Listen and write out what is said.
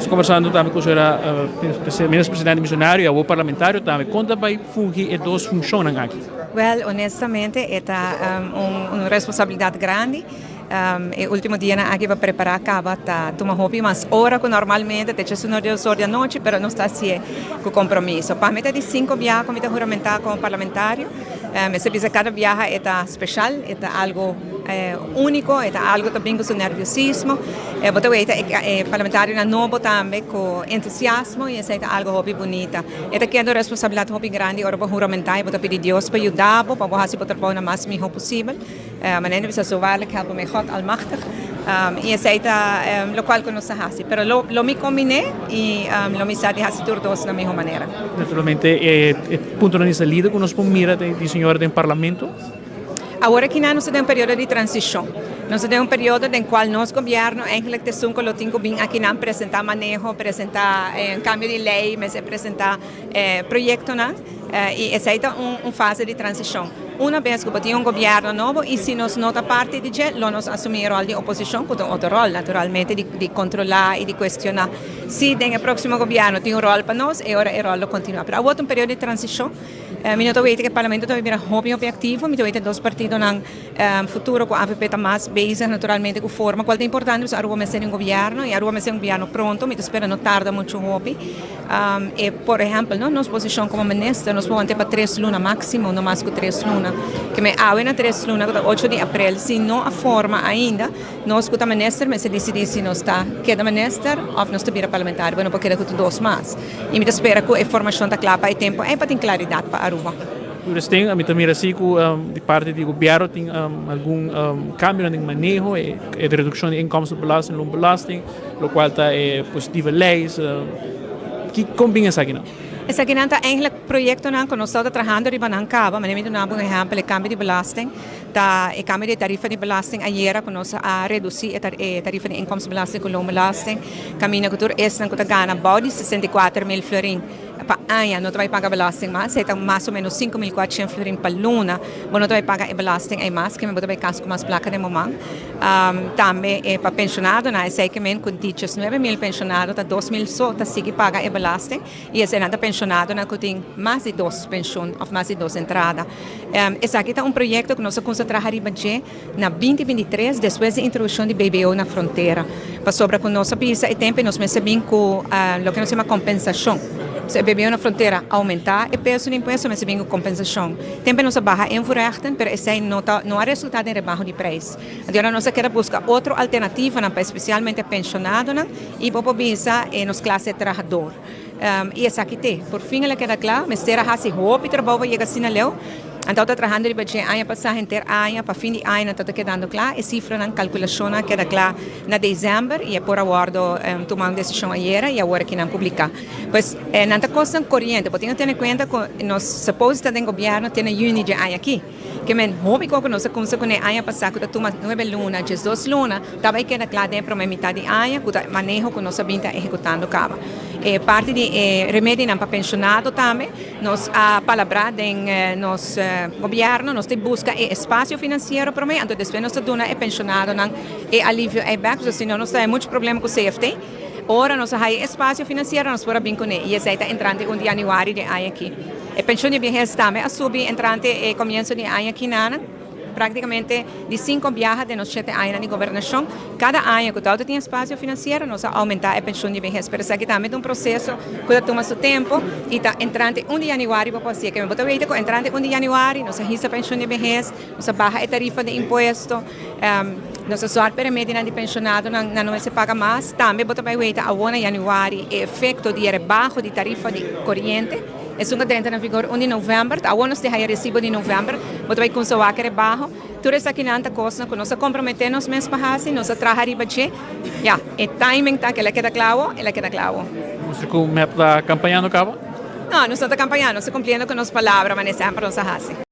conversando também com a senhora, ministro-presidente missionário e o parlamentário também. Conta para fungir e dois funcionam aqui. Well, honestamente, é uma responsabilidade grande. O último dia aqui para preparar acaba tomar hobby, mas hora que normalmente te c'è sono 2 ore da noite, pero não está assim com compromisso. Para mim é de 5 viagens, como juramentar como parlamentário. Se dice cada viaje é especial, é algo único, é algo também com nerviosismo. Você vê parlamentário na novo também com entusiasmo e é algo hobby bonita. É que é uma responsabilidade hobby grande, agora para juramentar e para pedir Deus para ajudar, para você poder trabalhar o mais melhor possível. Mas ainda precisa salvar que help me God almachtig. E essa é o qual que nós fazemos. Mas lo me combiné e lo me sabe fazer tudo da mesma maneira. Naturalmente, ponto de salida que nós podemos mirar de senhora do parlamento. Agora que nós temos um período de transição. Nós temos um período em qual nosso governo eigenlijk tem que aqui não apresentar manejo, apresentar cambio de lei, mas apresentar projetos, e essa é uma fase de transição. Uma vez que temos governo novo, e se nós não parte de ele, nós assumimos o rol de oposição, com outro rol, naturalmente, de controlar e de questionar. Se no próximo governo tem rol para nós, é hora o rol continuar. Mas agora um período de transição. Eu vejo que o parlamento deve virar hobby objetivo, eu vejo que dois partidos no futuro com a AVP está mais base naturalmente com forma, qual é importante, agora vamos ser um governo, e agora vamos ser um governo pronto, eu espero não tarda muito hobby. E, por exemplo, nossa posição como ministro, nós vamos ter para 3 lunas máximo, não mais que 3 lunas, que me abre na 3 lunas, 8 de abril, se não a forma ainda, nós como ministro, mas se decidir se nós está queda ministro, ou nós está parlamentar, não pode quedar com 2 mais. E eu espero que a informação está clara para o tempo, para ter claridade para Aruba. Mas tem, a mim também assim que de parte do governo tem algum cambio no manejo e de redução de inkomstenbelasting, loonbelasting, o qual está positive leis, que combina isso aqui não? Essa aqui é eigenlijk projeto que nós estamos trabalhando em Banancaba, mas eu não vou exemplo, o cambio de belasting, o cambio de tarifa de belasting, ayer que nós a reduzir a tarifa de inkomstenbelasting com loonbelasting, caminho que é que ganha body 64 mil florin. Pa ano não vai pagar belasting mais, então mais ou menos 5.400 florin para luna, mas não vai pagar a belasting aí mais, que me vai caso com mais placa de momento. Também para pensionado, na sei que men com 19.000 pensionado, tá 2.000 só, tá sigue pagar a belasting, e esse nada pensionado na que tem mais de 2 pensões, ou mais de 2 entradas. Esse aqui é projeto que nós vamos trabalhar na 2023, depois da introdução de BBO na fronteira. Para sobre com nossa pisa e tempo nós recebemos com o que nós chama compensação. Se BBO na fronteira aumentar, o peso do imposto, mas vem com compensação. Também nós barra em verrechten, mas esse não há resultado em rebaixo de preço. Agora nós queremos buscar outra alternativa, especialmente pensionado, e para pensar nos classes de trabalhador. E essa aqui tem, por fim, ela queda claro, mas será assim, roupa e trabalho chega assim na leu. Então, está trabalhando de budget ano passado inteiro, para fim de ano, está quedando claro, e cifra na calculação queda claro na dezembro, e é por aguardo tomar uma decisão ayer, e agora que não publicar. Pois, não está custa corrente, porque tem que ter em conta que nós, supposto que o governo tem junho de ano aqui, que men hobby que nós começamos com o ano passado, que toma 9 lunas, 12 lunas, também queda claro dentro da metade de ano, que o manejo que nós estamos executando acaba. Parte de remédio para pensionado também, nós a palavra em nosso governo, nós temos busca espaço financeiro para mim, então depois nós damos pensionado e alívio back, senão nós temos muitos problemas com o CFT. Ora nós temos espaço financeiro, nós podemos bem com ele, e essa está entrando em janeiro de ano aqui. A pensão de vejez também a subir entrante e começo de ano aqui na praticamente de 5 viagens de nós 7 anos de governação. Cada ano que todo tem espaço financeiro, nós aumentar a pensão de vejez. Mas aqui também é um processo que toma seu tempo e está entrante 1 de janeiro para você. Que você vê que entrante 1 de janeiro, nós risa a pensão de vejez, nós barra a tarifa de imposto, nós só para medida de pensionado não se paga mais. Também você vai ver a 1 de janeiro o efeito de rebaixo de tarifa de corrente. É uma que entra em vigor 1 de novembro, a nós de recibo de novembro, você vai consoar que é baixo. Tudo isso aqui não é coisa que nós comprometemos mesmo para fazer, nós trabalhamos de já, o timing está que ela queda claro, ela queda claro. Você com o mapa da campanha no cabo? Não, nós estamos campanhando, nós cumprindo com nossas palavras, mas sempre nós fazemos.